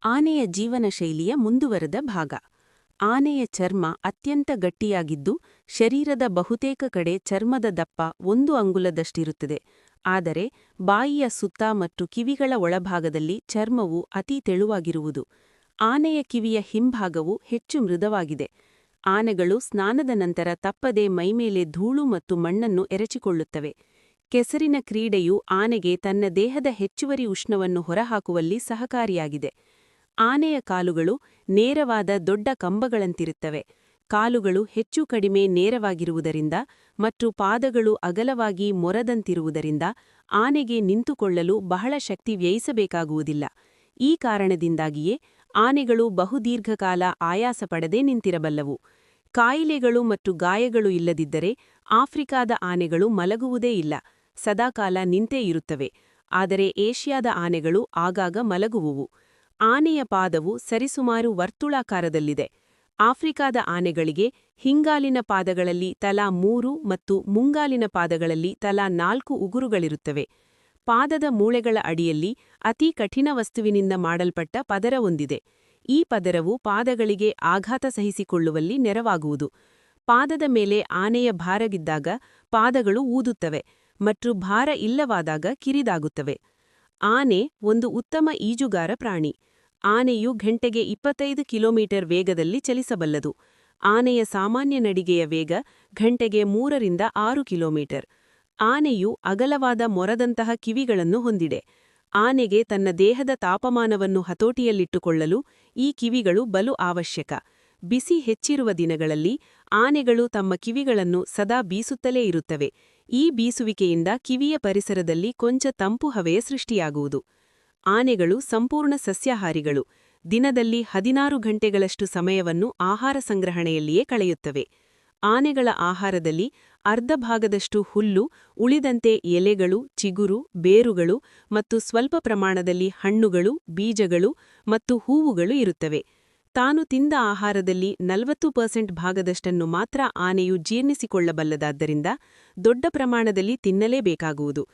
ಆನೆಯ ಜೀವನ ಶೈಲಿಯ ಮುಂದುವರೆದ ಭಾಗ. ಆನೆಯ ಚರ್ಮ ಅತ್ಯಂತ ಗಟ್ಟಿಯಾಗಿದ್ದು, ಶರೀರದ ಬಹುತೇಕ ಕಡೆ ಚರ್ಮದ ದಪ್ಪ 1 ಅಂಗುಲದಷ್ಟಿರುತ್ತದೆ. ಆದರೆ ಬಾಯಿಯ ಸುತ್ತ ಮತ್ತು ಕಿವಿಗಳ ಒಳಭಾಗದಲ್ಲಿ ಚರ್ಮವು ಅತಿ ತೆಳುವಾಗಿರುವುದು. ಆನೆಯ ಕಿವಿಯ ಹಿಂಭಾಗವು ಹೆಚ್ಚು ಮೃದುವಾಗಿದೆ. ಆನೆಗಳು ಸ್ನಾನದ ನಂತರ ತಪ್ಪದೆ ಮೈಮೇಲೆ ಧೂಳು ಮತ್ತು ಮಣ್ಣನ್ನು ಎರಚಿಕೊಳ್ಳುತ್ತವೆ. ಕೆಸರಿನ ಕ್ರೀಡೆಯು ಆನೆಗೆ ತನ್ನ ದೇಹದ ಹೆಚ್ಚುವರಿ ಉಷ್ಣವನ್ನು ಹೊರಹಾಕುವಲ್ಲಿ ಸಹಕಾರಿಯಾಗಿದೆ. ಆನೆಯ ಕಾಲುಗಳು ನೇರವಾದ ದೊಡ್ಡ ಕಂಬಗಳಂತಿರುತ್ತವೆ. ಕಾಲುಗಳು ಹೆಚ್ಚು ಕಡಿಮೆ ನೇರವಾಗಿರುವುದರಿಂದ ಮತ್ತು ಪಾದಗಳು ಅಗಲವಾಗಿ ಮೊರದಂತಿರುವುದರಿಂದ ಆನೆಗೆ ನಿಂತುಕೊಳ್ಳಲು ಬಹಳ ಶಕ್ತಿ ವ್ಯಯಿಸಬೇಕಾಗುವುದಿಲ್ಲ. ಈ ಕಾರಣದಿಂದಾಗಿಯೇ ಆನೆಗಳು ಬಹುದೀರ್ಘಕಾಲ ಆಯಾಸ ಪಡದೆ ನಿಂತಿರಬಲ್ಲವು. ಕಾಯಿಲೆಗಳು ಮತ್ತು ಗಾಯಗಳು ಇಲ್ಲದಿದ್ದರೆ ಆಫ್ರಿಕಾದ ಆನೆಗಳು ಮಲಗುವುದೇ ಇಲ್ಲ, ಸದಾಕಾಲ ನಿಂತೇ ಇರುತ್ತವೆ. ಆದರೆ ಏಷ್ಯಾದ ಆನೆಗಳು ಆಗಾಗ ಮಲಗುವುವು. ಆನೆಯ ಪಾದವು ಸರಿಸುಮಾರು ವರ್ತುಳಾಕಾರದಲ್ಲಿದೆ. ಆಫ್ರಿಕಾದ ಆನೆಗಳಿಗೆ ಹಿಂಗಾಲಿನ ಪಾದಗಳಲ್ಲಿ ತಲಾ 3 ಮತ್ತು ಮುಂಗಾಲಿನ ಪಾದಗಳಲ್ಲಿ ತಲಾ 4 ಉಗುರುಗಳಿರುತ್ತವೆ. ಪಾದದ ಮೂಳೆಗಳ ಅಡಿಯಲ್ಲಿ ಅತಿ ಕಠಿಣ ವಸ್ತುವಿನಿಂದ ಮಾಡಲ್ಪಟ್ಟ ಪದರ ಹೊಂದಿದೆ. ಈ ಪದರವು ಪಾದಗಳಿಗೆ ಆಘಾತ ಸಹಿಸಿಕೊಳ್ಳುವಲ್ಲಿ ನೆರವಾಗುವುದು. ಪಾದದ ಮೇಲೆ ಆನೆಯ ಭಾರವಿದ್ದಾಗ ಪಾದಗಳು ಊದುತ್ತವೆ ಮತ್ತು ಭಾರ ಇಲ್ಲವಾದಾಗ ಕಿರಿದಾಗುತ್ತವೆ. ಆನೆ ಒಂದು ಉತ್ತಮ ಈಜುಗಾರ ಪ್ರಾಣಿ. ಆನೆಯು ಗಂಟೆಗೆ 25 ಕಿಲೋಮೀಟರ್ ವೇಗದಲ್ಲಿ ಚಲಿಸಬಲ್ಲದು. ಆನೆಯ ಸಾಮಾನ್ಯ ನಡಿಗೆಯ ವೇಗ ಗಂಟೆಗೆ 3 ರಿಂದ 6 ಕಿಲೋಮೀಟರ್. ಆನೆಯು ಅಗಲವಾದ ಮೊರದಂತಹ ಕಿವಿಗಳನ್ನು ಹೊಂದಿದೆ. ಆನೆಗೆ ತನ್ನ ದೇಹದ ತಾಪಮಾನವನ್ನು ಹತೋಟಿಯಲ್ಲಿಟ್ಟುಕೊಳ್ಳಲು ಈ ಕಿವಿಗಳು ಬಲು ಅವಶ್ಯಕ. ಬಿಸಿ ಹೆಚ್ಚಿರುವ ದಿನಗಳಲ್ಲಿ ಆನೆಗಳು ತಮ್ಮ ಕಿವಿಗಳನ್ನು ಸದಾ ಬೀಸುತ್ತಲೇ ಇರುತ್ತವೆ. ಈ ಬೀಸುವಿಕೆಯಿಂದ ಕಿವಿಯ ಪರಿಸರದಲ್ಲಿ ಕೊಂಚ ತಂಪು ಹವೆಯ ಸೃಷ್ಟಿಯಾಗುವುದು. ಆನೆಗಳು ಸಂಪೂರ್ಣ ಸಸ್ಯಾಹಾರಿಗಳು. ದಿನದಲ್ಲಿ 16 ಗಂಟೆಗಳಷ್ಟು ಸಮಯವನ್ನು ಆಹಾರ ಸಂಗ್ರಹಣೆಯಲ್ಲಿಯೇ ಕಳೆಯುತ್ತವೆ. ಆನೆಗಳ ಆಹಾರದಲ್ಲಿ ಅರ್ಧ ಭಾಗದಷ್ಟು ಹುಲ್ಲು, ಉಳಿದಂತೆ ಎಲೆಗಳು, ಚಿಗುರು, ಬೇರುಗಳು ಮತ್ತು ಸ್ವಲ್ಪ ಪ್ರಮಾಣದಲ್ಲಿ ಹಣ್ಣುಗಳು, ಬೀಜಗಳು ಮತ್ತು ಹೂವುಗಳು ಇರುತ್ತವೆ. ತಾನು ತಿಂದ ಆಹಾರದಲ್ಲಿ 40% ಭಾಗದಷ್ಟನ್ನು ಮಾತ್ರ ಆನೆಯು ಜೀರ್ಣಿಸಿಕೊಳ್ಳಬಲ್ಲದಾದ್ದರಿಂದ ದೊಡ್ಡ ಪ್ರಮಾಣದಲ್ಲಿ ತಿನ್ನಲೇಬೇಕಾಗುವುದು.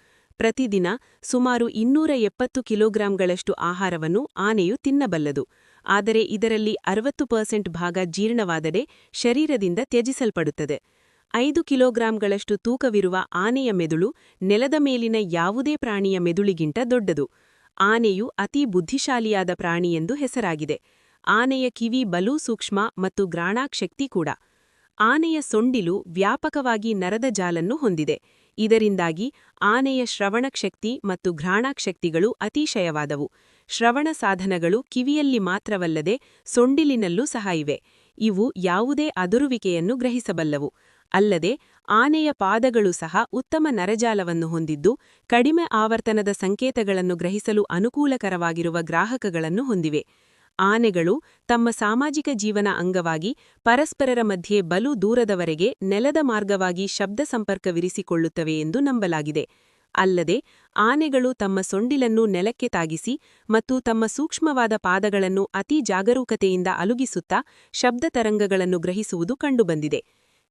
ಪ್ರತಿದಿನ ಸುಮಾರು 270 ಕಿಲೋಗ್ರಾಂಗಳಷ್ಟು ಆಹಾರವನ್ನು ಆನೆಯು ತಿನ್ನಬಲ್ಲದು. ಆದರೆ ಇದರಲ್ಲಿ 60% ಭಾಗ ಜೀರ್ಣವಾದಡೆ ಶರೀರದಿಂದ ತ್ಯಜಿಸಲ್ಪಡುತ್ತದೆ. 5 ಕಿಲೋಗ್ರಾಂಗಳಷ್ಟು ತೂಕವಿರುವ ಆನೆಯ ಮೆದುಳು ನೆಲದ ಮೇಲಿನ ಯಾವುದೇ ಪ್ರಾಣಿಯ ಮೆದುಳಿಗಿಂತ ದೊಡ್ಡದು. ಆನೆಯು ಅತಿ ಬುದ್ಧಿಶಾಲಿಯಾದ ಪ್ರಾಣಿಯೆಂದು ಹೆಸರಾಗಿದೆ. ಆನೆಯ ಕಿವಿ ಬಲೂ ಸೂಕ್ಷ್ಮ ಮತ್ತು ಗ್ರಾಣಾಕ್ಷಕ್ತಿ ಕೂಡ. ಆನೆಯ ಸೊಂಡಿಲು ವ್ಯಾಪಕವಾಗಿ ನರದ ಜಾಲನ್ನು ಹೊಂದಿದೆ. ಇದರಿಂದಾಗಿ ಆನೆಯ ಶ್ರವಣಶಕ್ತಿ ಮತ್ತು ಘ್ರಾಣಾಕ್ಷಕ್ತಿಗಳು ಅತಿಶಯವಾದವು. ಶ್ರವಣ ಸಾಧನಗಳು ಕಿವಿಯಲ್ಲಿ ಮಾತ್ರವಲ್ಲದೆ ಸೊಂಡಿಲಿನಲ್ಲೂ ಸಹ ಇವೆ. ಇವು ಯಾವುದೇ ಅದುರುವಿಕೆಯನ್ನು ಗ್ರಹಿಸಬಲ್ಲವು. ಅಲ್ಲದೆ ಆನೆಯ ಪಾದಗಳು ಸಹ ಉತ್ತಮ ನರಜಾಲವನ್ನು ಹೊಂದಿದ್ದು, ಕಡಿಮೆ ಆವರ್ತನದ ಸಂಕೇತಗಳನ್ನು ಗ್ರಹಿಸಲು ಅನುಕೂಲಕರವಾಗಿರುವ ಗ್ರಾಹಕಗಳನ್ನು ಹೊಂದಿವೆ. ಆನೆಗಳು ತಮ್ಮ ಸಾಮಾಜಿಕ ಜೀವನ ಅಂಗವಾಗಿ ಪರಸ್ಪರರ ಮಧ್ಯೆ ಬಲು ದೂರದವರೆಗೆ ನೆಲದ ಮಾರ್ಗವಾಗಿ ಶಬ್ದ ಸಂಪರ್ಕವಿರಿಸಿಕೊಳ್ಳುತ್ತವೆ ಎಂದು ನಂಬಲಾಗಿದೆ. ಅಲ್ಲದೆ ಆನೆಗಳು ತಮ್ಮ ಸೊಂಡಿಲನ್ನು ನೆಲಕ್ಕೆ ತಾಗಿಸಿ ಮತ್ತು ತಮ್ಮ ಸೂಕ್ಷ್ಮವಾದ ಪಾದಗಳನ್ನು ಅತಿ ಜಾಗರೂಕತೆಯಿಂದ ಅಲುಗಿಸುತ್ತಾ ಶಬ್ದ ತರಂಗಗಳನ್ನು ಗ್ರಹಿಸುವುದು ಕಂಡುಬಂದಿದೆ.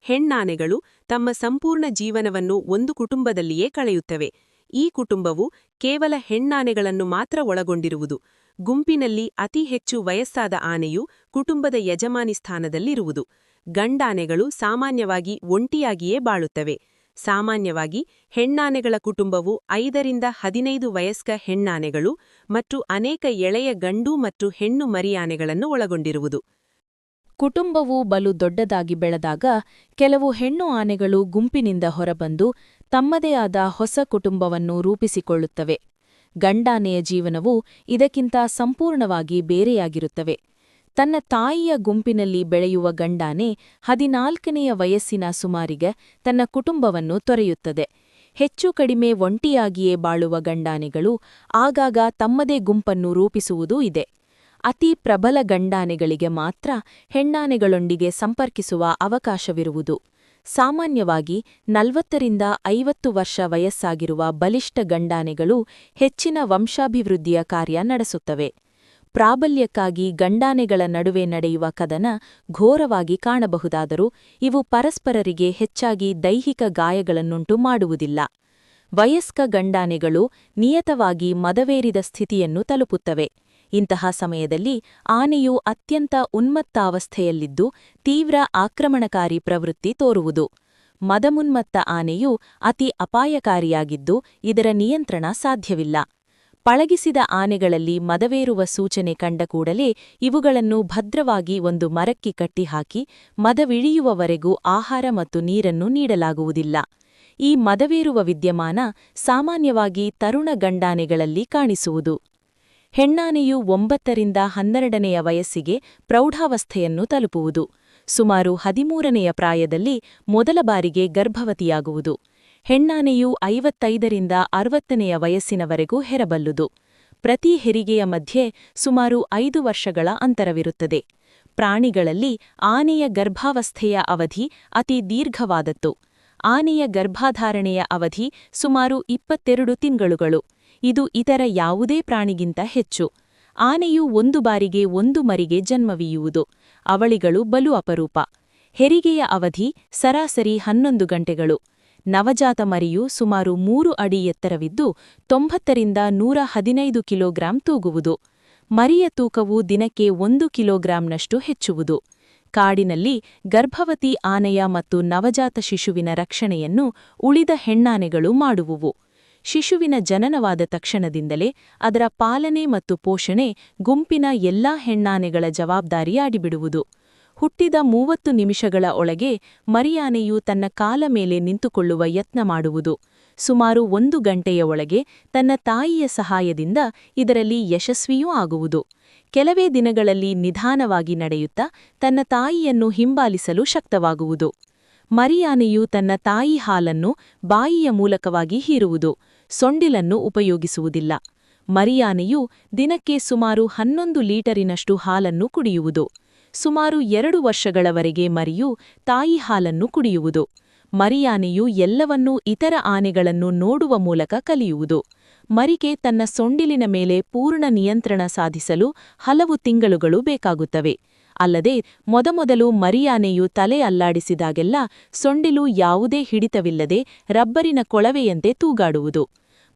ಹೆಣ್ಣಾನೆಗಳು ತಮ್ಮ ಸಂಪೂರ್ಣ ಜೀವನವನ್ನು ಒಂದು ಕುಟುಂಬದಲ್ಲಿಯೇ ಕಳೆಯುತ್ತವೆ. ಈ ಕುಟುಂಬವು ಕೇವಲ ಹೆಣ್ಣಾನೆಗಳನ್ನು ಮಾತ್ರ ಒಳಗೊಂಡಿರುವುದು. ಗುಂಪಿನಲ್ಲಿ ಅತಿ ಹೆಚ್ಚು ವಯಸ್ಸಾದ ಆನೆಯು ಕುಟುಂಬದ ಯಜಮಾನಿ ಸ್ಥಾನದಲ್ಲಿರುವುದು. ಗಂಡಾನೆಗಳು ಸಾಮಾನ್ಯವಾಗಿ ಒಂಟಿಯಾಗಿಯೇ ಬಾಳುತ್ತವೆ. ಸಾಮಾನ್ಯವಾಗಿ ಹೆಣ್ಣಾನೆಗಳ ಕುಟುಂಬವು 5 ರಿಂದ 15 ವಯಸ್ಕ ಹೆಣ್ಣಾನೆಗಳು ಮತ್ತು ಅನೇಕ ಎಳೆಯ ಗಂಡು ಮತ್ತು ಹೆಣ್ಣು ಮರಿಯಾನೆಗಳನ್ನು ಒಳಗೊಂಡಿರುವುದು. ಕುಟುಂಬವು ಬಲು ದೊಡ್ಡದಾಗಿ ಬೆಳೆದಾಗ ಕೆಲವು ಹೆಣ್ಣು ಆನೆಗಳು ಗುಂಪಿನಿಂದ ಹೊರಬಂದು ತಮ್ಮದೇ ಆದ ಹೊಸ ಕುಟುಂಬವನ್ನು ರೂಪಿಸಿಕೊಳ್ಳುತ್ತವೆ. ಗಂಡಾನೆಯ ಜೀವನವು ಇದಕ್ಕಿಂತ ಸಂಪೂರ್ಣವಾಗಿ ಬೇರೆಯಾಗಿರುತ್ತವೆ. ತನ್ನ ತಾಯಿಯ ಗುಂಪಿನಲ್ಲಿ ಬೆಳೆಯುವ ಗಂಡಾನೆ 14ನೆಯ ವಯಸ್ಸಿನ ಸುಮಾರಿಗೆ ತನ್ನ ಕುಟುಂಬವನ್ನು ತೊರೆಯುತ್ತದೆ. ಹೆಚ್ಚು ಕಡಿಮೆ ಒಂಟಿಯಾಗಿಯೇ ಬಾಳುವ ಗಂಡಾನೆಗಳು ಆಗಾಗ ತಮ್ಮದೇ ಗುಂಪನ್ನು ರೂಪಿಸುವುದೂ ಇದೆ. ಅತಿ ಪ್ರಬಲ ಗಂಡಾನೆಗಳಿಗೆ ಮಾತ್ರ ಹೆಣ್ಣಾನೆಗಳೊಂದಿಗೆ ಸಂಪರ್ಕಿಸುವ ಅವಕಾಶವಿರುವುದು. ಸಾಮಾನ್ಯವಾಗಿ 40 ರಿಂದ 50 ವರ್ಷ ವಯಸ್ಸಾಗಿರುವ ಬಲಿಷ್ಠ ಗಂಡಾನೆಗಳು ಹೆಚ್ಚಿನ ವಂಶಾಭಿವೃದ್ಧಿಯ ಕಾರ್ಯ ನಡೆಸುತ್ತವೆ. ಪ್ರಾಬಲ್ಯಕ್ಕಾಗಿ ಗಂಡಾನೆಗಳ ನಡುವೆ ನಡೆಯುವ ಕದನ ಘೋರವಾಗಿ ಕಾಣಬಹುದಾದರೂ ಇವು ಪರಸ್ಪರರಿಗೆ ಹೆಚ್ಚಾಗಿ ದೈಹಿಕ ಗಾಯಗಳನ್ನುಂಟು ಮಾಡುವುದಿಲ್ಲ. ವಯಸ್ಕ ಗಂಡಾನೆಗಳು ನಿಯತವಾಗಿ ಮದವೇರಿದ ಸ್ಥಿತಿಯನ್ನು ತಲುಪುತ್ತವೆ. ಇಂತಹ ಸಮಯದಲ್ಲಿ ಆನೆಯು ಅತ್ಯಂತ ಉನ್ಮತ್ತಾವಸ್ಥೆಯಲ್ಲಿದ್ದು ತೀವ್ರ ಆಕ್ರಮಣಕಾರಿ ಪ್ರವೃತ್ತಿ ತೋರುವುದು. ಮದಮುನ್ಮತ್ತ ಆನೆಯು ಅತಿ ಅಪಾಯಕಾರಿಯಾಗಿದ್ದು ಇದರ ನಿಯಂತ್ರಣ ಸಾಧ್ಯವಿಲ್ಲ. ಪಳಗಿಸಿದ ಆನೆಗಳಲ್ಲಿ ಮದವೇರುವ ಸೂಚನೆ ಕಂಡ ಕೂಡಲೇ ಇವುಗಳನ್ನು ಭದ್ರವಾಗಿ ಒಂದು ಮರಕ್ಕೆ ಕಟ್ಟಿಹಾಕಿ ಮದವಿಳಿಯುವವರೆಗೂ ಆಹಾರ ಮತ್ತು ನೀರನ್ನು ನೀಡಲಾಗುವುದಿಲ್ಲ. ಈ ಮದವೇರುವ ವಿದ್ಯಮಾನ ಸಾಮಾನ್ಯವಾಗಿ ತರುಣ ಗಂಡಾನೆಗಳಲ್ಲಿ ಕಾಣಿಸುವುದು. ಹೆಣ್ಣಾನೆಯು 9ರಿಂದ 12ನೆಯ ವಯಸ್ಸಿಗೆ ಪ್ರೌಢಾವಸ್ಥೆಯನ್ನು ತಲುಪುವುದು. ಸುಮಾರು 13ನೆಯ ಪ್ರಾಯದಲ್ಲಿ ಮೊದಲ ಬಾರಿಗೆ ಗರ್ಭವತಿಯಾಗುವುದು. ಹೆಣ್ಣಾನೆಯು 55ರಿಂದ 60ನೆಯ ವಯಸ್ಸಿನವರೆಗೂ ಹೆರಬಲ್ಲುದು. ಪ್ರತಿ ಹೆರಿಗೆಯ ಮಧ್ಯೆ ಸುಮಾರು 5 ವರ್ಷಗಳ ಅಂತರವಿರುತ್ತದೆ. ಪ್ರಾಣಿಗಳಲ್ಲಿ ಆನೆಯ ಗರ್ಭಾವಸ್ಥೆಯ ಅವಧಿ ಅತಿ ದೀರ್ಘವಾದದ್ದು. ಆನೆಯ ಗರ್ಭಧಾರಣೆಯ ಅವಧಿ ಸುಮಾರು 22 ತಿಂಗಳುಗಳು. ಇದು ಇತರ ಯಾವುದೇ ಪ್ರಾಣಿಗಿಂತ ಹೆಚ್ಚು. ಆನೆಯು ಒಂದು ಬಾರಿಗೆ ಒಂದು ಮರಿಗೆ ಜನ್ಮವೀಯುವುದು. ಅವಳಿಗಳು ಬಲು ಅಪರೂಪ. ಹೆರಿಗೆಯ ಅವಧಿ ಸರಾಸರಿ 11 ಗಂಟೆಗಳು. ನವಜಾತ ಮರಿಯು ಸುಮಾರು 3 ಅಡಿ ಎತ್ತರವಿದ್ದು 90ರಿಂದ 115 ಕಿಲೋಗ್ರಾಂ ತೂಗುವುದು. ಮರಿಯ ತೂಕವು ದಿನಕ್ಕೆ 1 ಕಿಲೋಗ್ರಾಂನಷ್ಟು ಹೆಚ್ಚುವುದು. ಕಾಡಿನಲ್ಲಿ ಗರ್ಭವತಿ ಆನೆಯ ಮತ್ತು ನವಜಾತ ಶಿಶುವಿನ ರಕ್ಷಣೆಯನ್ನು ಉಳಿದ ಹೆಣ್ಣಾನೆಗಳು ಮಾಡುವುವು. ಶಿಶುವಿನ ಜನನವಾದ ತಕ್ಷಣದಿಂದಲೇ ಅದರ ಪಾಲನೆ ಮತ್ತು ಪೋಷಣೆ ಗುಂಪಿನ ಎಲ್ಲಾ ಹೆಣ್ಣಾನೆಗಳ ಜವಾಬ್ದಾರಿಯಾಡಿಬಿಡುವುದು. ಹುಟ್ಟಿದ 30 ನಿಮಿಷಗಳ ಒಳಗೆ ಮರಿಯಾನೆಯು ತನ್ನ ಕಾಲ ಮೇಲೆ ನಿಂತುಕೊಳ್ಳುವ ಯತ್ನ ಮಾಡುವುದು. ಸುಮಾರು 1 ಗಂಟೆಯ ಒಳಗೆ ತನ್ನ ತಾಯಿಯ ಸಹಾಯದಿಂದ ಇದರಲ್ಲಿ ಯಶಸ್ವಿಯೂ ಆಗುವುದು. ಕೆಲವೇ ದಿನಗಳಲ್ಲಿ ನಿಧಾನವಾಗಿ ನಡೆಯುತ್ತಾ ತನ್ನ ತಾಯಿಯನ್ನು ಹಿಂಬಾಲಿಸಲು ಶಕ್ತವಾಗುವುದು. ಮರಿಯಾನೆಯು ತನ್ನ ತಾಯಿ ಹಾಲನ್ನು ಬಾಯಿಯ ಮೂಲಕವಾಗಿ ಹೀರುವುದು. ಸೊಂಡಿಲನ್ನು ಉಪಯೋಗಿಸುವುದಿಲ್ಲ. ಮರಿಯಾನೆಯು ದಿನಕ್ಕೆ ಸುಮಾರು 11 ಲೀಟರಿನಷ್ಟು ಹಾಲನ್ನು ಕುಡಿಯುವುದು. ಸುಮಾರು 2 ವರ್ಷಗಳವರೆಗೆ ಮರಿಯು ತಾಯಿ ಹಾಲನ್ನು ಕುಡಿಯುವುದು. ಮರಿಯಾನೆಯು ಎಲ್ಲವನ್ನೂ ಇತರ ಆನೆಗಳನ್ನು ನೋಡುವ ಮೂಲಕ ಕಲಿಯುವುದು. ಮರಿಗೆ ತನ್ನ ಸೊಂಡಿಲಿನ ಮೇಲೆ ಪೂರ್ಣ ನಿಯಂತ್ರಣ ಸಾಧಿಸಲು ಹಲವು ತಿಂಗಳುಗಳು ಬೇಕಾಗುತ್ತವೆ. ಅಲ್ಲದೆ ಮೊದಮೊದಲು ಮರಿಯಾನೆಯು ತಲೆ ಅಲ್ಲಾಡಿಸಿದಾಗೆಲ್ಲ ಸೊಂಡಿಲು ಯಾವುದೇ ಹಿಡಿತವಿಲ್ಲದೆ ರಬ್ಬರಿನ ಕೊಳವೆಯಂತೆ ತೂಗಾಡುವುದು.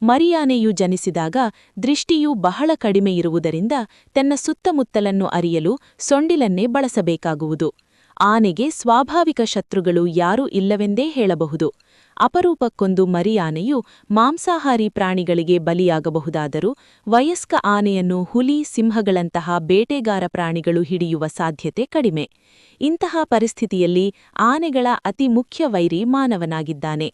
ಮರಿಯಾನೆಯು ಜನಿಸಿದಾಗ ದೃಷ್ಟಿಯು ಬಹಳ ಕಡಿಮೆಯಿರುವುದರಿಂದ ತನ್ನ ಸುತ್ತಮುತ್ತಲನ್ನು ಅರಿಯಲು ಸೊಂಡಿಲನ್ನೇ ಬಳಸಬೇಕಾಗುವುದು. ಆನೆಗೆ ಸ್ವಾಭಾವಿಕ ಶತ್ರುಗಳು ಯಾರೂ ಇಲ್ಲವೆಂದೇ ಹೇಳಬಹುದು. ಅಪರೂಪಕ್ಕೊಂದು ಮರಿಯಾನೆಯು ಮಾಂಸಾಹಾರಿ ಪ್ರಾಣಿಗಳಿಗೆ ಬಲಿಯಾಗಬಹುದಾದರೂ ವಯಸ್ಕ ಆನೆಯನ್ನು ಹುಲಿ, ಸಿಂಹಗಳಂತಹ ಬೇಟೆಗಾರ ಪ್ರಾಣಿಗಳು ಹಿಡಿಯುವ ಸಾಧ್ಯತೆ ಕಡಿಮೆ. ಇಂತಹ ಪರಿಸ್ಥಿತಿಯಲ್ಲಿ ಆನೆಗಳ ಅತಿ ಮುಖ್ಯ ವೈರಿ ಮಾನವನಾಗಿದ್ದಾನೆ.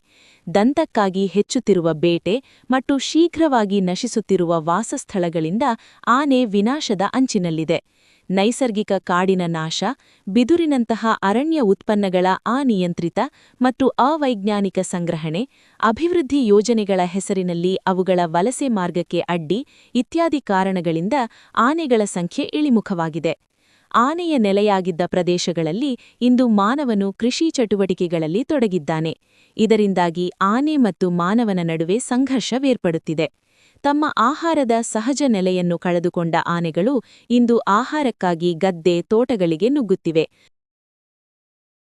ದಂತಕ್ಕಾಗಿ ಹೆಚ್ಚುತ್ತಿರುವ ಬೇಟೆ ಮತ್ತು ಶೀಘ್ರವಾಗಿ ನಶಿಸುತ್ತಿರುವ ವಾಸಸ್ಥಳಗಳಿಂದ ಆನೆ ವಿನಾಶದ ಅಂಚಿನಲ್ಲಿದೆ. ನೈಸರ್ಗಿಕ ಕಾಡಿನ ನಾಶ, ಬಿದುರಿನಂತಹ ಅರಣ್ಯ ಉತ್ಪನ್ನಗಳ ಅನಿಯಂತ್ರಿತ ಮತ್ತು ಅವೈಜ್ಞಾನಿಕ ಸಂಗ್ರಹಣೆ, ಅಭಿವೃದ್ಧಿ ಯೋಜನೆಗಳ ಹೆಸರಿನಲ್ಲಿ ಅವುಗಳ ವಲಸೆ ಮಾರ್ಗಕ್ಕೆ ಅಡ್ಡಿ ಇತ್ಯಾದಿ ಕಾರಣಗಳಿಂದ ಆನೆಗಳ ಸಂಖ್ಯೆ ಇಳಿಮುಖವಾಗಿದೆ. ಆನೆಯ ನೆಲೆಯಾಗಿದ್ದ ಪ್ರದೇಶಗಳಲ್ಲಿ ಇಂದು ಮಾನವನು ಕೃಷಿ ಚಟುವಟಿಕೆಗಳಲ್ಲಿ ತೊಡಗಿದ್ದಾನೆ. ಇದರಿಂದಾಗಿ ಆನೆ ಮತ್ತು ಮಾನವನ ನಡುವೆ ಸಂಘರ್ಷವೇರ್ಪಡುತ್ತಿದೆ. ತಮ್ಮ ಆಹಾರದ ಸಹಜ ನೆಲೆಯನ್ನು ಕಳೆದುಕೊಂಡ ಆನೆಗಳು ಇಂದು ಆಹಾರಕ್ಕಾಗಿ ಗದ್ದೆ, ತೋಟಗಳಿಗೆ ನುಗ್ಗುತ್ತಿವೆ.